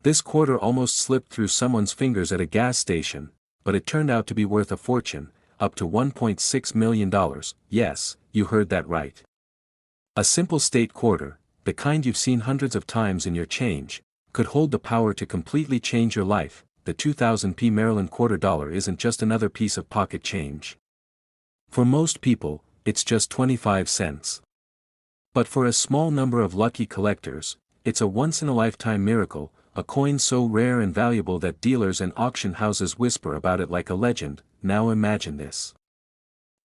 This quarter almost slipped through someone's fingers at a gas station, but it turned out to be worth a fortune, up to $1.6 million. Yes, you heard that right. A simple state quarter, the kind you've seen hundreds of times in your change, could hold the power to completely change your life. The 2000p Maryland quarter dollar isn't just another piece of pocket change. For most people, it's just 25 cents. But for a small number of lucky collectors, it's a once-in-a-lifetime miracle, a coin so rare and valuable that dealers and auction houses whisper about it like a legend. Now imagine this.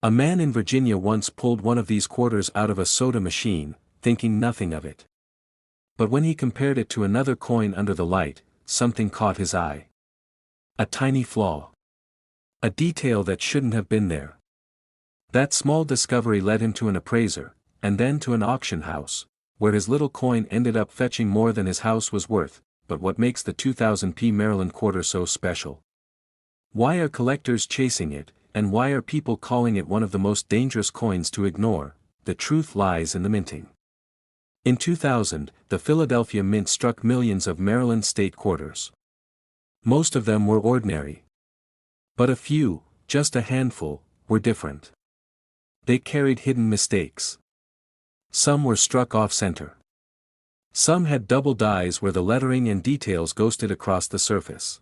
A man in Virginia once pulled one of these quarters out of a soda machine, thinking nothing of it. But when he compared it to another coin under the light, something caught his eye. A tiny flaw. A detail that shouldn't have been there. That small discovery led him to an appraiser, and then to an auction house, where his little coin ended up fetching more than his house was worth. But what makes the 2000p Maryland quarter so special? Why are collectors chasing it, and why are people calling it one of the most dangerous coins to ignore? The truth lies in the minting. In 2000, the Philadelphia Mint struck millions of Maryland state quarters. Most of them were ordinary. But a few, just a handful, were different. They carried hidden mistakes. Some were struck off-center. Some had double dies where the lettering and details ghosted across the surface.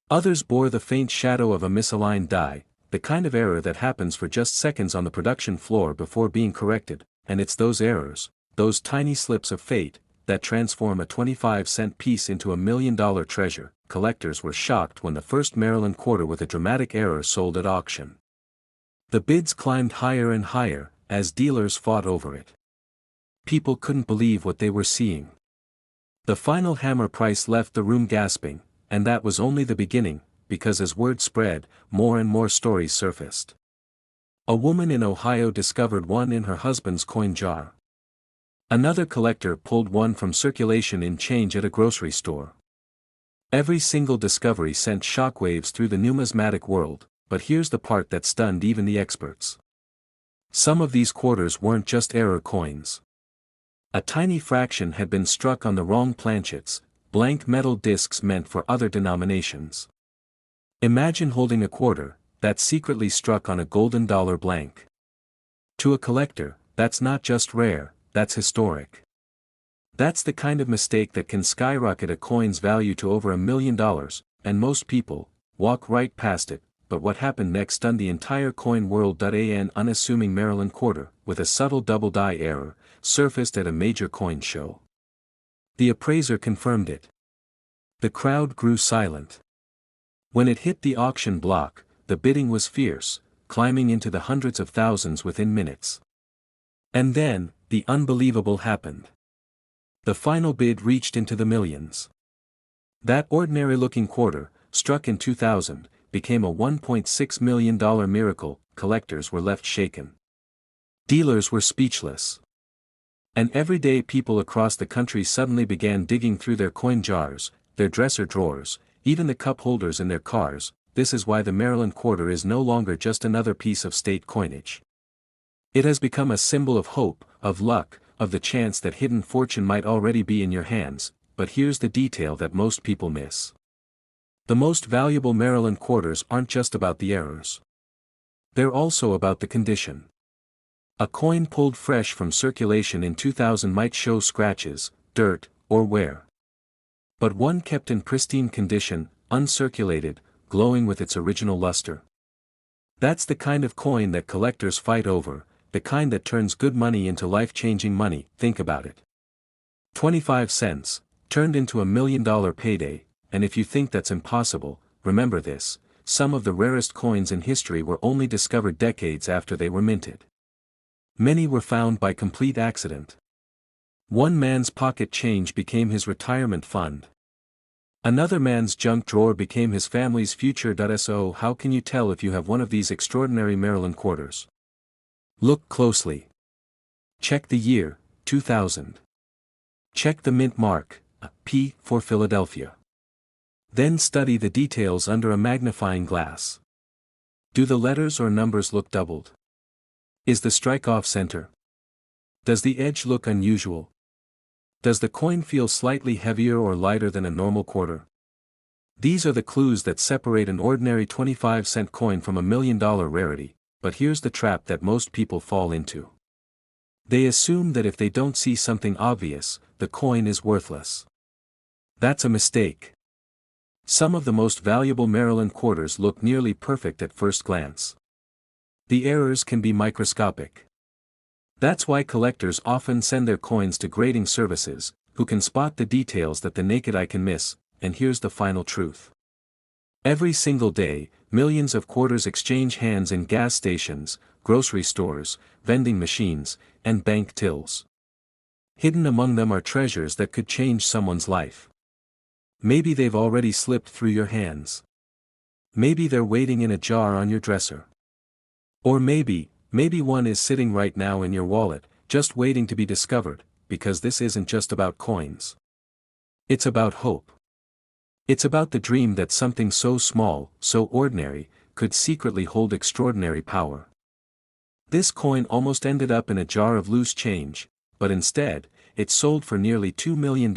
Others bore the faint shadow of a misaligned die, the kind of error that happens for just seconds on the production floor before being corrected, and it's those errors, those tiny slips of fate, that transform a 25-cent piece into a $1 million treasure. Collectors were shocked when the first Maryland quarter with a dramatic error sold at auction. The bids climbed higher and higher, as dealers fought over it. People couldn't believe what they were seeing. The final hammer price left the room gasping, and that was only the beginning, because as word spread, more and more stories surfaced. A woman in Ohio discovered one in her husband's coin jar. Another collector pulled one from circulation in change at a grocery store. Every single discovery sent shockwaves through the numismatic world, but here's the part that stunned even the experts. Some of these quarters weren't just error coins. A tiny fraction had been struck on the wrong planchets, blank metal discs meant for other denominations. Imagine holding a quarter that's secretly struck on a golden dollar blank. To a collector, that's not just rare, that's historic. That's the kind of mistake that can skyrocket a coin's value to over $1 million, and most people walk right past it. But what happened next stunned the entire coin world. An unassuming Maryland quarter, with a subtle double die error, surfaced at a major coin show. The appraiser confirmed it. The crowd grew silent. When it hit the auction block, the bidding was fierce, climbing into the hundreds of thousands within minutes. And then, the unbelievable happened. The final bid reached into the millions. That ordinary-looking quarter, struck in 2000, became a $1.6 million miracle. Collectors were left shaken. Dealers were speechless. And everyday people across the country suddenly began digging through their coin jars, their dresser drawers, even the cup holders in their cars. This is why the Maryland quarter is no longer just another piece of state coinage. It has become a symbol of hope, of luck, of the chance that hidden fortune might already be in your hands. But here's the detail that most people miss. The most valuable Maryland quarters aren't just about the errors. They're also about the condition. A coin pulled fresh from circulation in 2000 might show scratches, dirt, or wear. But one kept in pristine condition, uncirculated, glowing with its original luster. That's the kind of coin that collectors fight over, the kind that turns good money into life-changing money. Think about it. 25 cents, turned into $1 million payday, and if you think that's impossible, remember this: some of the rarest coins in history were only discovered decades after they were minted. Many were found by complete accident. One man's pocket change became his retirement fund. Another man's junk drawer became his family's future. So how can you tell if you have one of these extraordinary Maryland quarters? Look closely. Check the year, 2000. Check the mint mark, a P for Philadelphia. Then study the details under a magnifying glass. Do the letters or numbers look doubled? Is the strike off center? Does the edge look unusual? Does the coin feel slightly heavier or lighter than a normal quarter? These are the clues that separate an ordinary 25-cent coin from a $1 million rarity, but here's the trap that most people fall into. They assume that if they don't see something obvious, the coin is worthless. That's a mistake. Some of the most valuable Maryland quarters look nearly perfect at first glance. The errors can be microscopic. That's why collectors often send their coins to grading services, who can spot the details that the naked eye can miss. And here's the final truth. Every single day, millions of quarters exchange hands in gas stations, grocery stores, vending machines, and bank tills. Hidden among them are treasures that could change someone's life. Maybe they've already slipped through your hands. Maybe they're waiting in a jar on your dresser. Or maybe one is sitting right now in your wallet, just waiting to be discovered, because this isn't just about coins. It's about hope. It's about the dream that something so small, so ordinary, could secretly hold extraordinary power. This coin almost ended up in a jar of loose change, but instead, it sold for nearly $2 million.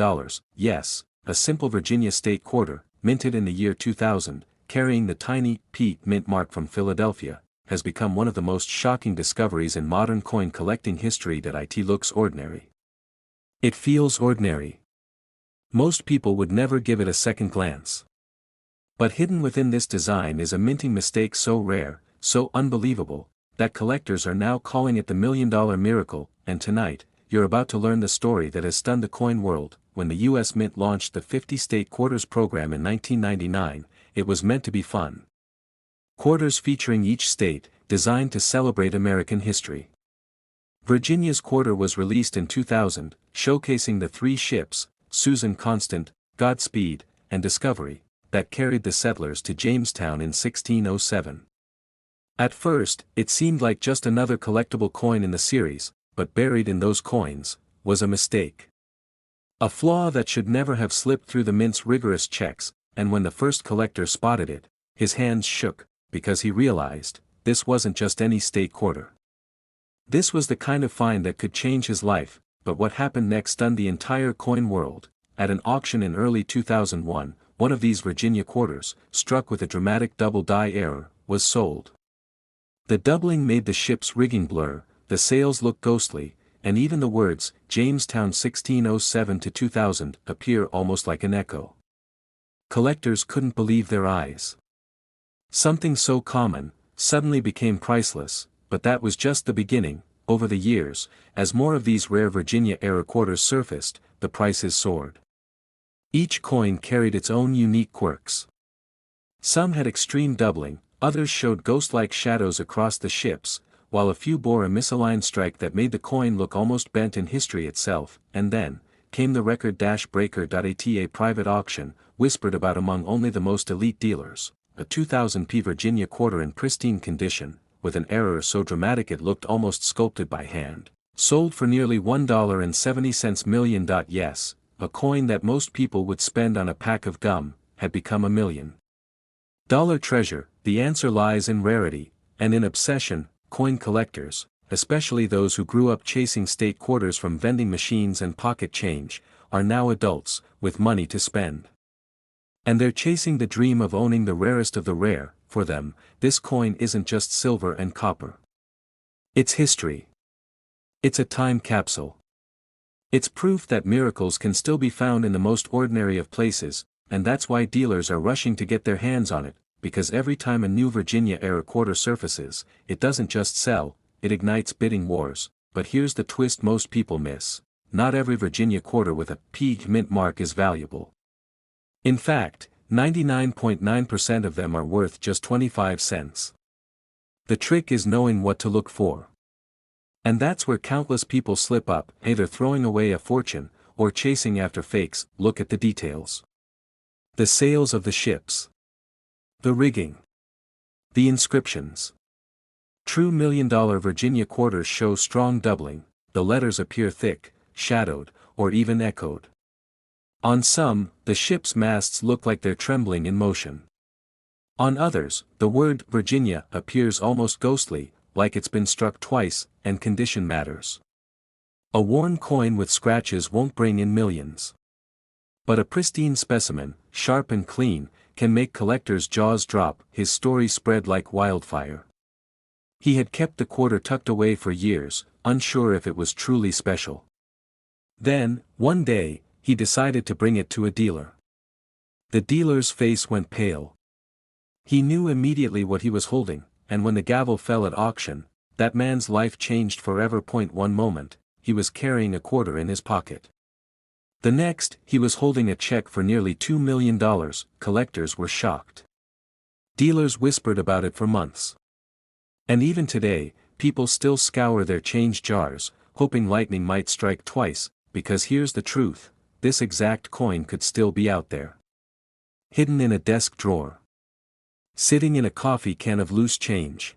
Yes, a simple Virginia state quarter, minted in the year 2000, carrying the tiny P mint mark from Philadelphia, has become one of the most shocking discoveries in modern coin collecting history. That it looks ordinary. It feels ordinary. Most people would never give it a second glance. But hidden within this design is a minting mistake so rare, so unbelievable, that collectors are now calling it the $1 million miracle. And tonight, you're about to learn the story that has stunned the coin world. When the U.S. Mint launched the 50-state quarters program in 1999, it was meant to be fun. Quarters featuring each state, designed to celebrate American history. Virginia's quarter was released in 2000, showcasing the three ships, Susan Constant, Godspeed, and Discovery, that carried the settlers to Jamestown in 1607. At first, it seemed like just another collectible coin in the series, but buried in those coins was a mistake. A flaw that should never have slipped through the mint's rigorous checks, and when the first collector spotted it, his hands shook, because he realized, this wasn't just any state quarter. This was the kind of find that could change his life. But what happened next stunned the entire coin world. At an auction in early 2001, one of these Virginia quarters, struck with a dramatic double die error, was sold. The doubling made the ship's rigging blur, the sails look ghostly, and even the words, Jamestown 1607 to 2000, appear almost like an echo. Collectors couldn't believe their eyes. Something so common, suddenly became priceless, but that was just the beginning. Over the years, as more of these rare Virginia-era quarters surfaced, the prices soared. Each coin carried its own unique quirks. Some had extreme doubling, others showed ghost-like shadows across the ships, while a few bore a misaligned strike that made the coin look almost bent in history itself. And then came the record-breaker. At a private auction, whispered about among only the most elite dealers, a 2000p Virginia quarter in pristine condition, with an error so dramatic it looked almost sculpted by hand, sold for nearly $1.70 million. Yes, a coin that most people would spend on a pack of gum, had become a $1 million treasure. The answer lies in rarity, and in obsession. Coin collectors, especially those who grew up chasing state quarters from vending machines and pocket change, are now adults, with money to spend. And they're chasing the dream of owning the rarest of the rare. For them, this coin isn't just silver and copper. It's history. It's a time capsule. It's proof that miracles can still be found in the most ordinary of places, and that's why dealers are rushing to get their hands on it, because every time a new Virginia-era quarter surfaces, it doesn't just sell, it ignites bidding wars. But here's the twist most people miss: not every Virginia quarter with a P mint mark is valuable. In fact, 99.9% of them are worth just 25 cents. The trick is knowing what to look for. And that's where countless people slip up, either throwing away a fortune, or chasing after fakes. Look at the details. The sails of the ships. The rigging. The inscriptions. True $1 million Virginia quarters show strong doubling, the letters appear thick, shadowed, or even echoed. On some, the ship's masts look like they're trembling in motion. On others, the word Virginia appears almost ghostly, like it's been struck twice, and condition matters. A worn coin with scratches won't bring in millions. But a pristine specimen, sharp and clean, can make collectors' jaws drop. His story spread like wildfire. He had kept the quarter tucked away for years, unsure if it was truly special. Then, one day, he decided to bring it to a dealer. The dealer's face went pale. He knew immediately what he was holding, and when the gavel fell at auction, that man's life changed forever. One moment, he was carrying a quarter in his pocket. The next, he was holding a check for nearly $2 million. Collectors were shocked. Dealers whispered about it for months. And even today, people still scour their change jars, hoping lightning might strike twice, because here's the truth, this exact coin could still be out there. Hidden in a desk drawer. Sitting in a coffee can of loose change.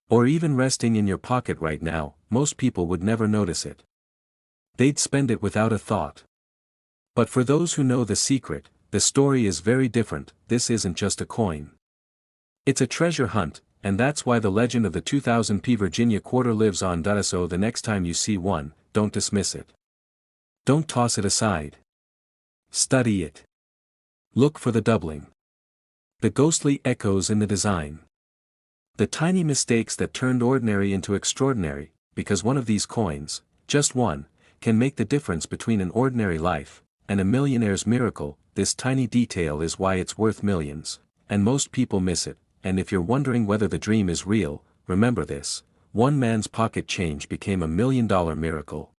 Or even resting in your pocket right now. Most people would never notice it. They'd spend it without a thought. But for those who know the secret, the story is very different. This isn't just a coin. It's a treasure hunt, and that's why the legend of the 2000p Virginia quarter lives on. So the next time you see one, don't dismiss it. Don't toss it aside. Study it. Look for the doubling. The ghostly echoes in the design. The tiny mistakes that turned ordinary into extraordinary, because one of these coins, just one, can make the difference between an ordinary life and a millionaire's miracle. This tiny detail is why it's worth millions, and most people miss it. And if you're wondering whether the dream is real, remember this: one man's pocket change became $1 million miracle.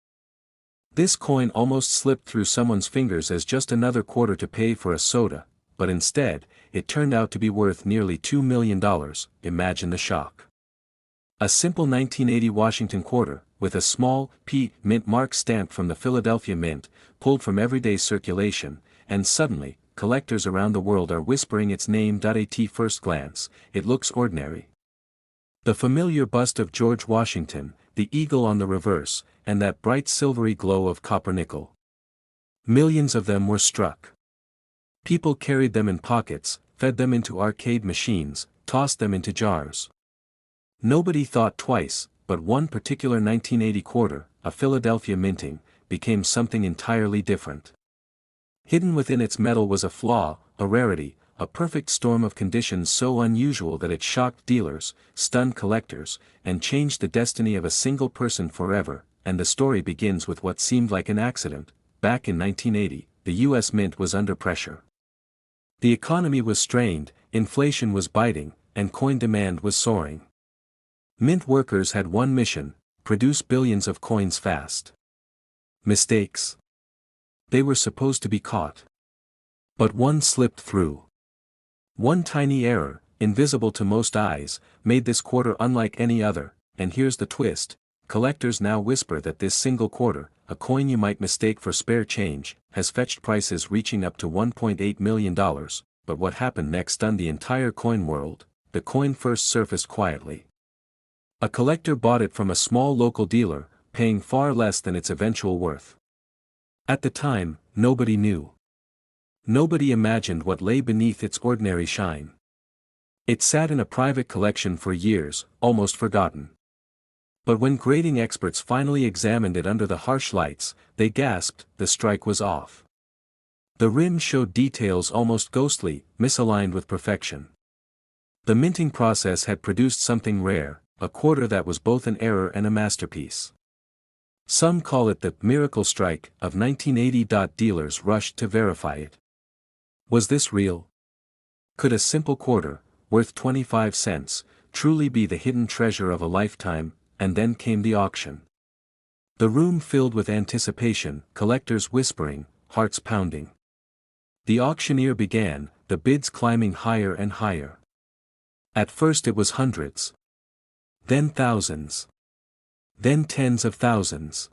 This coin almost slipped through someone's fingers as just another quarter to pay for a soda, but instead, it turned out to be worth nearly $2 million. Imagine the shock. A simple 1980 Washington quarter, with a small P mint mark stamped from the Philadelphia Mint, pulled from everyday circulation, and suddenly, collectors around the world are whispering its name. At first glance, it looks ordinary. The familiar bust of George Washington, the eagle on the reverse, and that bright silvery glow of copper nickel. Millions of them were struck. People carried them in pockets, fed them into arcade machines, tossed them into jars. Nobody thought twice, but one particular 1980 quarter, a Philadelphia minting, became something entirely different. Hidden within its metal was a flaw, a rarity, a perfect storm of conditions so unusual that it shocked dealers, stunned collectors, and changed the destiny of a single person forever. And the story begins with what seemed like an accident. Back in 1980, the U.S. Mint was under pressure. The economy was strained, inflation was biting, and coin demand was soaring. Mint workers had one mission: produce billions of coins fast. Mistakes. They were supposed to be caught. But one slipped through. One tiny error, invisible to most eyes, made this quarter unlike any other. And here's the twist: collectors now whisper that this single quarter, a coin you might mistake for spare change, has fetched prices reaching up to $1.8 million. But what happened next stunned the entire coin world. The coin first surfaced quietly. A collector bought it from a small local dealer, paying far less than its eventual worth. At the time, nobody knew. Nobody imagined what lay beneath its ordinary shine. It sat in a private collection for years, almost forgotten. But when grading experts finally examined it under the harsh lights, they gasped: the strike was off. The rim showed details almost ghostly, misaligned with perfection. The minting process had produced something rare, a quarter that was both an error and a masterpiece. Some call it the miracle strike of 1980. Dealers rushed to verify it. Was this real? Could a simple quarter, worth 25 cents, truly be the hidden treasure of a lifetime? And then came the auction. The room filled with anticipation, collectors whispering, hearts pounding. The auctioneer began, the bids climbing higher and higher. At first it was hundreds. Then thousands. Then tens of thousands.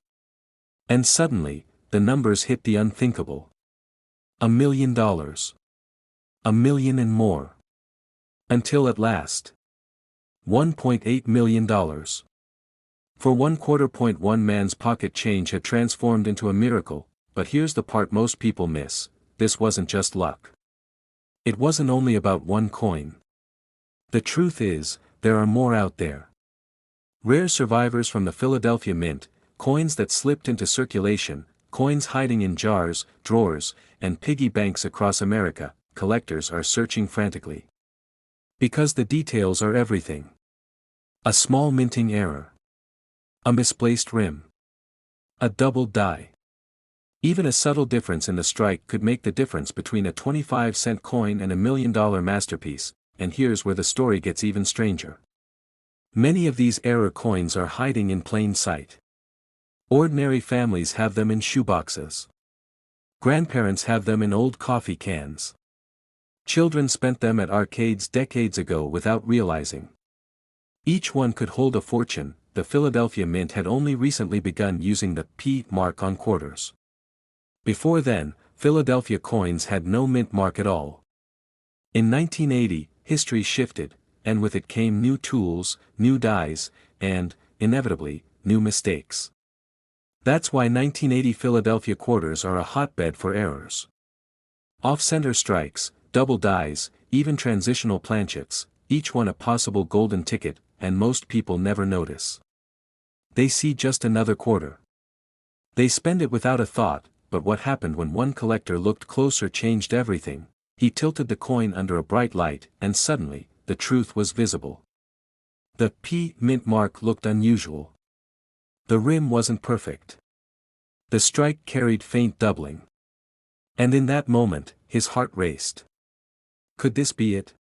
And suddenly, the numbers hit the unthinkable. $1 million. $1 million and more. Until at last. $1.8 million. For one quarter. One man's pocket change had transformed into a miracle. But here's the part most people miss: this wasn't just luck. It wasn't only about one coin. The truth is, there are more out there. Rare survivors from the Philadelphia Mint, coins that slipped into circulation, coins hiding in jars, drawers, and piggy banks across America, collectors are searching frantically. Because the details are everything. A small minting error. A misplaced rim. A doubled die. Even a subtle difference in the strike could make the difference between a 25-cent coin and a $1 million masterpiece, and here's where the story gets even stranger. Many of these error coins are hiding in plain sight. Ordinary families have them in shoeboxes. Grandparents have them in old coffee cans. Children spent them at arcades decades ago without realizing. Each one could hold a fortune. The Philadelphia Mint had only recently begun using the P mark on quarters. Before then, Philadelphia coins had no mint mark at all. In 1980, history shifted, and with it came new tools, new dies, and, inevitably, new mistakes. That's why 1980 Philadelphia quarters are a hotbed for errors. Off-center strikes, double dies, even transitional planchets, each one a possible golden ticket, and most people never notice. They see just another quarter. They spend it without a thought, but what happened when one collector looked closer changed everything. He tilted the coin under a bright light, and suddenly, the truth was visible. The P mint mark looked unusual. The rim wasn't perfect. The strike carried faint doubling. And in that moment, his heart raced. Could this be it?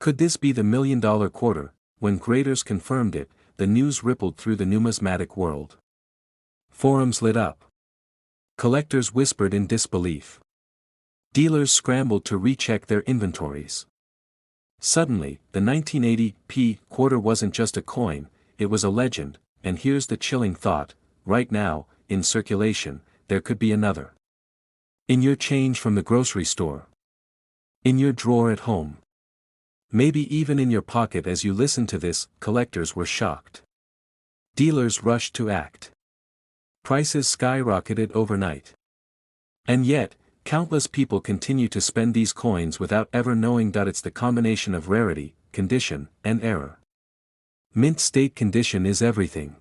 Could this be the $1 million quarter? When graders confirmed it, the news rippled through the numismatic world. Forums lit up. Collectors whispered in disbelief. Dealers scrambled to recheck their inventories. Suddenly, the 1980 P quarter wasn't just a coin, it was a legend, and here's the chilling thought: right now, in circulation, there could be another. In your change from the grocery store. In your drawer at home. Maybe even in your pocket. As you listen to this, collectors were shocked. Dealers rushed to act. Prices skyrocketed overnight. And yet, countless people continue to spend these coins without ever knowing that it's the combination of rarity, condition, and error. Mint state condition is everything.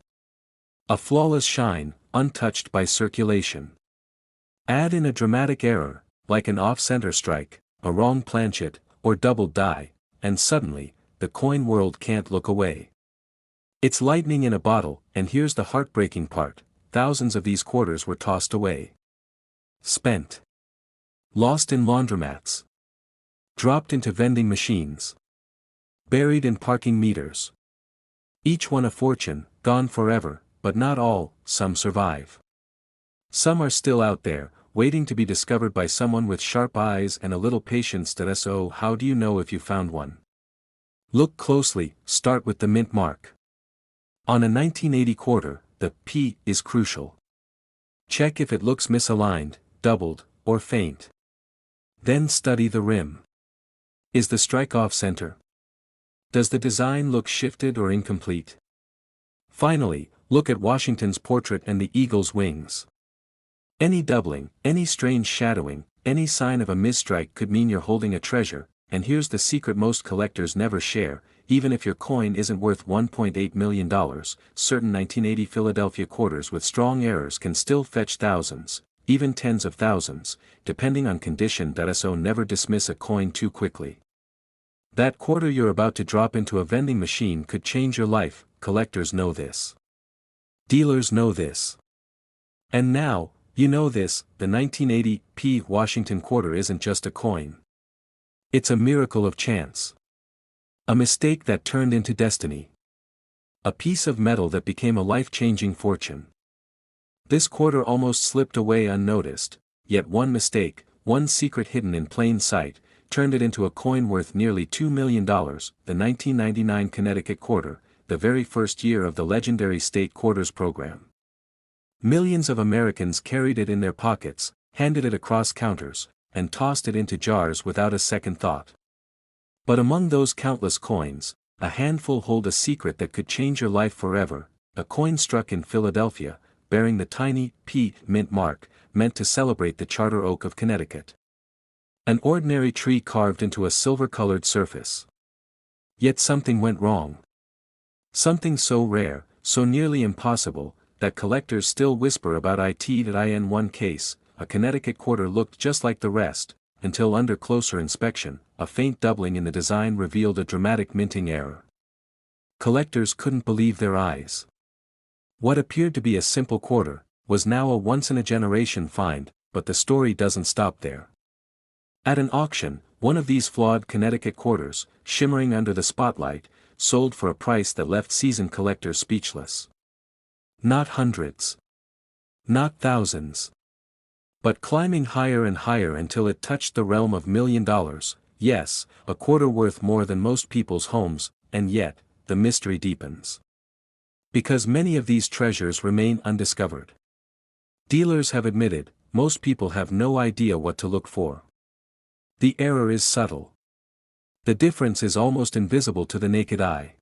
A flawless shine, untouched by circulation. Add in a dramatic error, like an off-center strike, a wrong planchet, or doubled die, and suddenly, the coin world can't look away. It's lightning in a bottle, and here's the heartbreaking part: thousands of these quarters were tossed away. Spent. Lost in laundromats. Dropped into vending machines. Buried in parking meters. Each one a fortune, gone forever, but not all. Some survive. Some are still out there, waiting to be discovered by someone with sharp eyes and a little patience. So how do you know if you found one? Look closely. Start with the mint mark. On a 1980 quarter, the P is crucial. Check if it looks misaligned, doubled, or faint. Then study the rim. Is the strike off-center? Does the design look shifted or incomplete? Finally, look at Washington's portrait and the eagle's wings. Any doubling, any strange shadowing, any sign of a misstrike could mean you're holding a treasure. And here's the secret most collectors never share: even if your coin isn't worth $1.8 million, certain 1980 Philadelphia quarters with strong errors can still fetch thousands, even tens of thousands, depending on condition. So never dismiss a coin too quickly. That quarter you're about to drop into a vending machine could change your life. Collectors know this. Dealers know this. And now, you know this: the 1980 P Washington quarter isn't just a coin. It's a miracle of chance. A mistake that turned into destiny. A piece of metal that became a life-changing fortune. This quarter almost slipped away unnoticed, yet one mistake, one secret hidden in plain sight, turned it into a coin worth nearly $2 million, the 1999 Connecticut quarter, the very first year of the legendary state quarters program. Millions of Americans carried it in their pockets, handed it across counters, and tossed it into jars without a second thought. But among those countless coins, a handful hold a secret that could change your life forever: a coin struck in Philadelphia, bearing the tiny P mint mark, meant to celebrate the charter oak of Connecticut. An ordinary tree carved into a silver-colored surface. Yet something went wrong. Something so rare, so nearly impossible, that collectors still whisper about. In one case, a Connecticut quarter looked just like the rest, until under closer inspection, a faint doubling in the design revealed a dramatic minting error. Collectors couldn't believe their eyes. What appeared to be a simple quarter, was now a once-in-a-generation find, but the story doesn't stop there. At an auction, one of these flawed Connecticut quarters, shimmering under the spotlight, sold for a price that left seasoned collectors speechless. Not hundreds. Not thousands. But climbing higher and higher until it touched the realm of $1 million, yes, a quarter worth more than most people's homes, and yet, the mystery deepens. Because many of these treasures remain undiscovered. Dealers have admitted, most people have no idea what to look for. The error is subtle. The difference is almost invisible to the naked eye.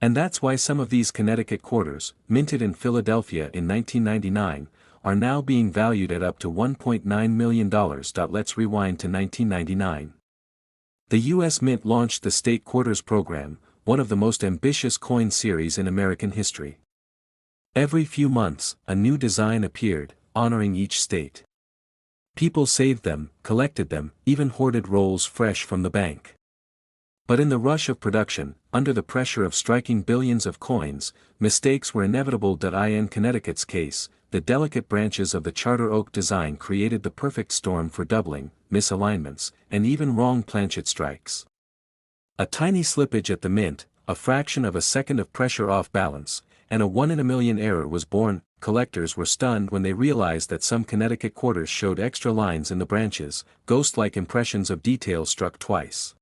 And that's why some of these Connecticut quarters, minted in Philadelphia in 1999, are now being valued at up to $1.9 million. Let's rewind to 1999. The U.S. Mint launched the State Quarters program, one of the most ambitious coin series in American history. Every few months, a new design appeared, honoring each state. People saved them, collected them, even hoarded rolls fresh from the bank. But in the rush of production, under the pressure of striking billions of coins, mistakes were inevitable. In Connecticut's case, the delicate branches of the Charter Oak design created the perfect storm for doubling, misalignments, and even wrong planchet strikes. A tiny slippage at the mint, a fraction of a second of pressure off balance, and a 1 in a million error was born. Collectors were stunned when they realized that some Connecticut quarters showed extra lines in the branches, ghost-like impressions of detail struck twice.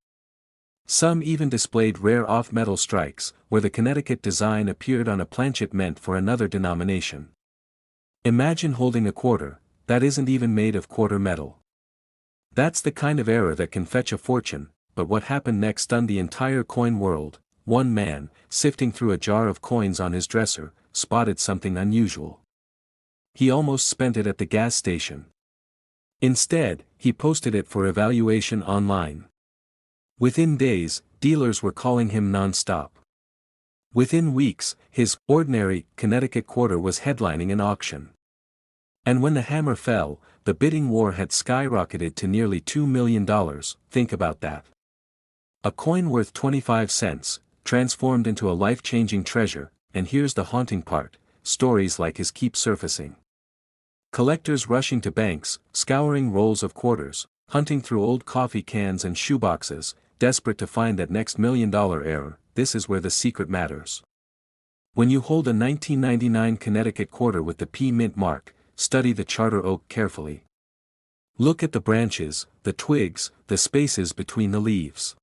Some even displayed rare off-metal strikes, where the Connecticut design appeared on a planchet meant for another denomination. Imagine holding a quarter that isn't even made of quarter metal. That's the kind of error that can fetch a fortune. But what happened next stunned the entire coin world. One man, sifting through a jar of coins on his dresser, spotted something unusual. He almost spent it at the gas station. Instead, he posted it for evaluation online. Within days, dealers were calling him non-stop. Within weeks, his ordinary Connecticut quarter was headlining an auction. And when the hammer fell, the bidding war had skyrocketed to nearly $2 million. Think about that. A coin worth 25 cents, transformed into a life-changing treasure, and here's the haunting part, stories like his keep surfacing. Collectors rushing to banks, scouring rolls of quarters, hunting through old coffee cans and shoeboxes, desperate to find that next $1 million error. This is where the secret matters. When you hold a 1999 Connecticut quarter with the P mint mark, study the Charter Oak carefully. Look at the branches, the twigs, the spaces between the leaves.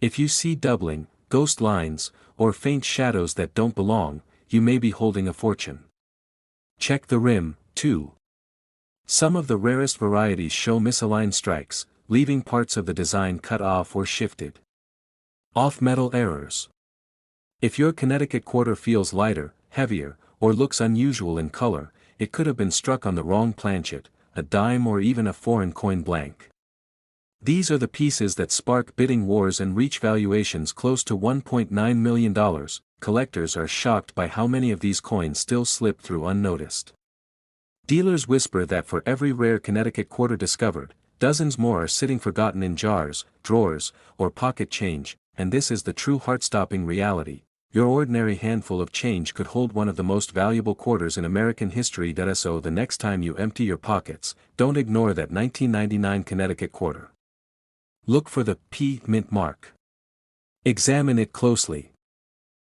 If you see doubling, ghost lines, or faint shadows that don't belong, you may be holding a fortune. Check the rim, too. Some of the rarest varieties show misaligned strikes, leaving parts of the design cut off or shifted. Off-metal errors. If your Connecticut quarter feels lighter, heavier, or looks unusual in color, it could have been struck on the wrong planchet, a dime or even a foreign coin blank. These are the pieces that spark bidding wars and reach valuations close to $1.9 million. Collectors are shocked by how many of these coins still slip through unnoticed. Dealers whisper that for every rare Connecticut quarter discovered, dozens more are sitting forgotten in jars, drawers, or pocket change, and this is the true heart-stopping reality. Your ordinary handful of change could hold one of the most valuable quarters in American history. So the next time you empty your pockets, don't ignore that 1999 Connecticut quarter. Look for the P mint mark. Examine it closely.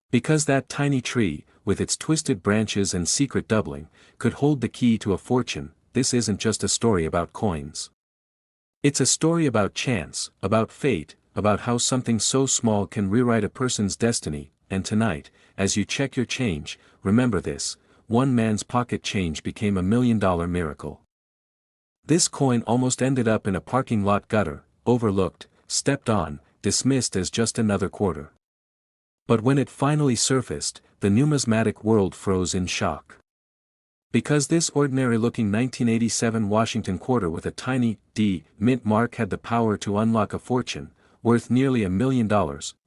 Because that tiny tree, with its twisted branches and secret doubling, could hold the key to a fortune. This isn't just a story about coins. It's a story about chance, about fate, about how something so small can rewrite a person's destiny. And tonight, as you check your change, remember this: one man's pocket change became $1 million miracle. This coin almost ended up in a parking lot gutter, overlooked, stepped on, dismissed as just another quarter. But when it finally surfaced, the numismatic world froze in shock. Because this ordinary-looking 1987 Washington quarter with a tiny D mint mark had the power to unlock a fortune, worth nearly $1 million,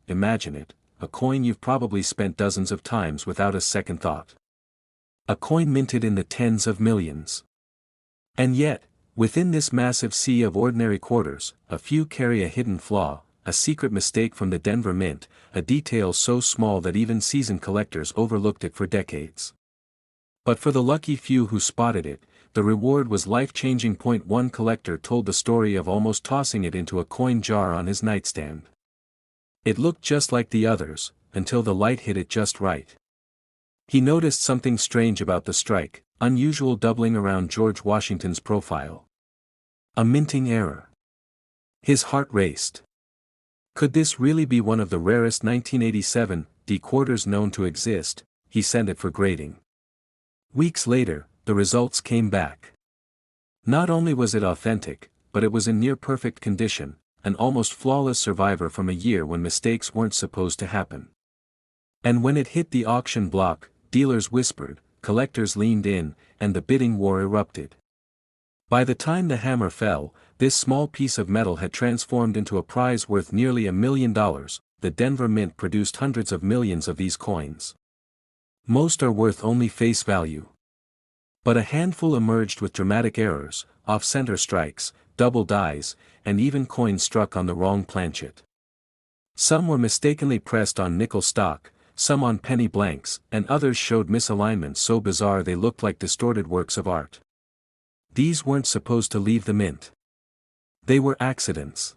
imagine it, a coin you've probably spent dozens of times without a second thought. A coin minted in the tens of millions. And yet, within this massive sea of ordinary quarters, a few carry a hidden flaw, a secret mistake from the Denver Mint, a detail so small that even seasoned collectors overlooked it for decades. But for the lucky few who spotted it, the reward was life-changing. One collector told the story of almost tossing it into a coin jar on his nightstand. It looked just like the others, until the light hit it just right. He noticed something strange about the strike, unusual doubling around George Washington's profile. A minting error. His heart raced. Could this really be one of the rarest 1987 quarters known to exist? He sent it for grading. Weeks later, the results came back. Not only was it authentic, but it was in near-perfect condition, an almost flawless survivor from a year when mistakes weren't supposed to happen. And when it hit the auction block, dealers whispered, collectors leaned in, and the bidding war erupted. By the time the hammer fell, this small piece of metal had transformed into a prize worth nearly $1 million. The Denver Mint produced hundreds of millions of these coins. Most are worth only face value. But a handful emerged with dramatic errors, off-center strikes, double dies, and even coins struck on the wrong planchet. Some were mistakenly pressed on nickel stock, some on penny blanks, and others showed misalignments so bizarre they looked like distorted works of art. These weren't supposed to leave the mint. They were accidents.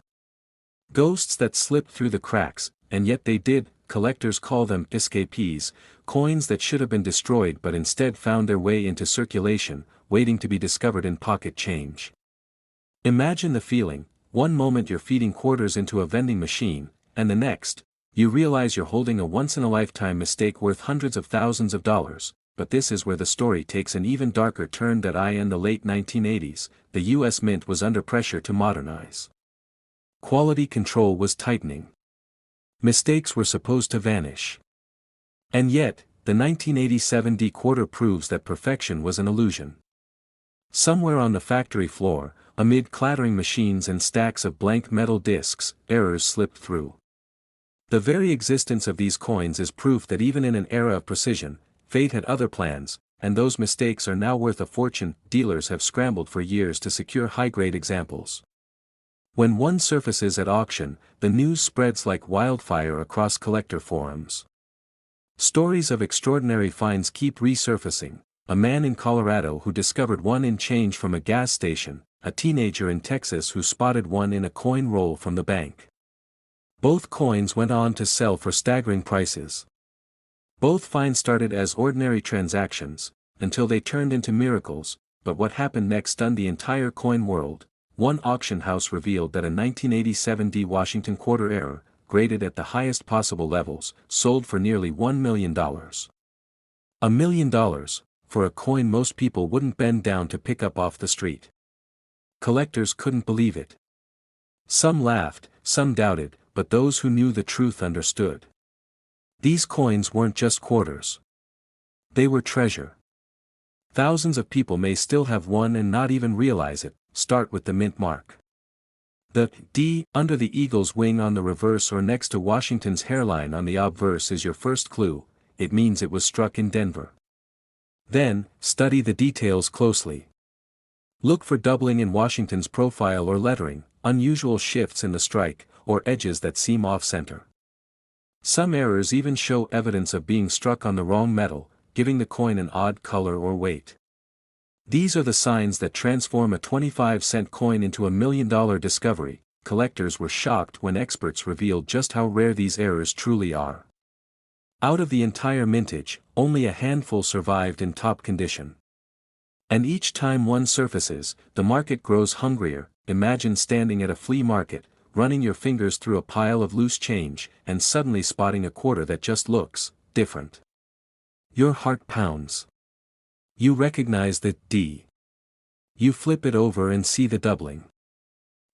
Ghosts that slipped through the cracks, and yet they did. Collectors call them escapees, coins that should have been destroyed but instead found their way into circulation, waiting to be discovered in pocket change. Imagine the feeling: one moment you're feeding quarters into a vending machine, and the next, you realize you're holding a once-in-a-lifetime mistake worth hundreds of thousands of dollars. But this is where the story takes an even darker turn. In the late 1980s, the U.S. Mint was under pressure to modernize. Quality control was tightening. Mistakes were supposed to vanish. And yet, the 1987 quarter proves that perfection was an illusion. Somewhere on the factory floor, amid clattering machines and stacks of blank metal discs, errors slipped through. The very existence of these coins is proof that even in an era of precision, fate had other plans, and those mistakes are now worth a fortune. Dealers have scrambled for years to secure high-grade examples. When one surfaces at auction, the news spreads like wildfire across collector forums. Stories of extraordinary finds keep resurfacing: a man in Colorado who discovered one in change from a gas station, a teenager in Texas who spotted one in a coin roll from the bank. Both coins went on to sell for staggering prices. Both finds started as ordinary transactions, until they turned into miracles. But what happened next stunned the entire coin world. One auction house revealed that a 1987 Washington quarter error, graded at the highest possible levels, sold for nearly $1 million. $1 million, for a coin most people wouldn't bend down to pick up off the street. Collectors couldn't believe it. Some laughed, some doubted, but those who knew the truth understood. These coins weren't just quarters. They were treasure. Thousands of people may still have one and not even realize it. Start with the mint mark. The D under the eagle's wing on the reverse or next to Washington's hairline on the obverse is your first clue. It means it was struck in Denver. Then, study the details closely. Look for doubling in Washington's profile or lettering, unusual shifts in the strike, or edges that seem off-center. Some errors even show evidence of being struck on the wrong metal, giving the coin an odd color or weight. These are the signs that transform a 25-cent coin into $1 million discovery. Collectors were shocked when experts revealed just how rare these errors truly are. Out of the entire mintage, only a handful survived in top condition. And each time one surfaces, the market grows hungrier. Imagine standing at a flea market, running your fingers through a pile of loose change, and suddenly spotting a quarter that just looks different. Your heart pounds. You recognize the D. You flip it over and see the doubling.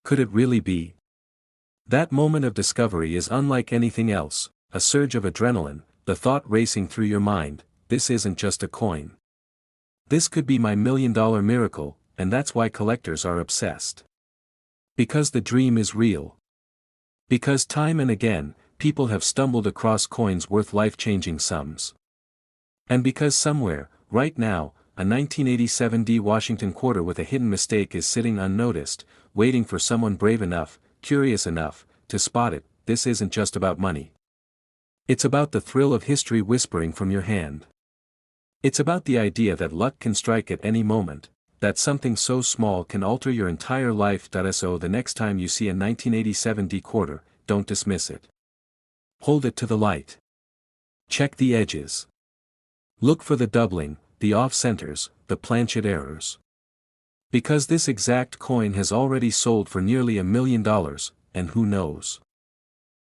Could it really be? That moment of discovery is unlike anything else, a surge of adrenaline, the thought racing through your mind: this isn't just a coin. This could be my $1 million miracle, and that's why collectors are obsessed. Because the dream is real. Because time and again, people have stumbled across coins worth life-changing sums. And because somewhere, Right now, a 1987 D Washington quarter with a hidden mistake is sitting unnoticed, waiting for someone brave enough, curious enough, to spot it. This isn't just about money. It's about the thrill of history whispering from your hand. It's about the idea that luck can strike at any moment, that something so small can alter your entire life. So the next time you see a 1987 D quarter, don't dismiss it. Hold it to the light. Check the edges. Look for the doubling, the off-centers, the planchet errors. Because this exact coin has already sold for nearly $1 million, and who knows?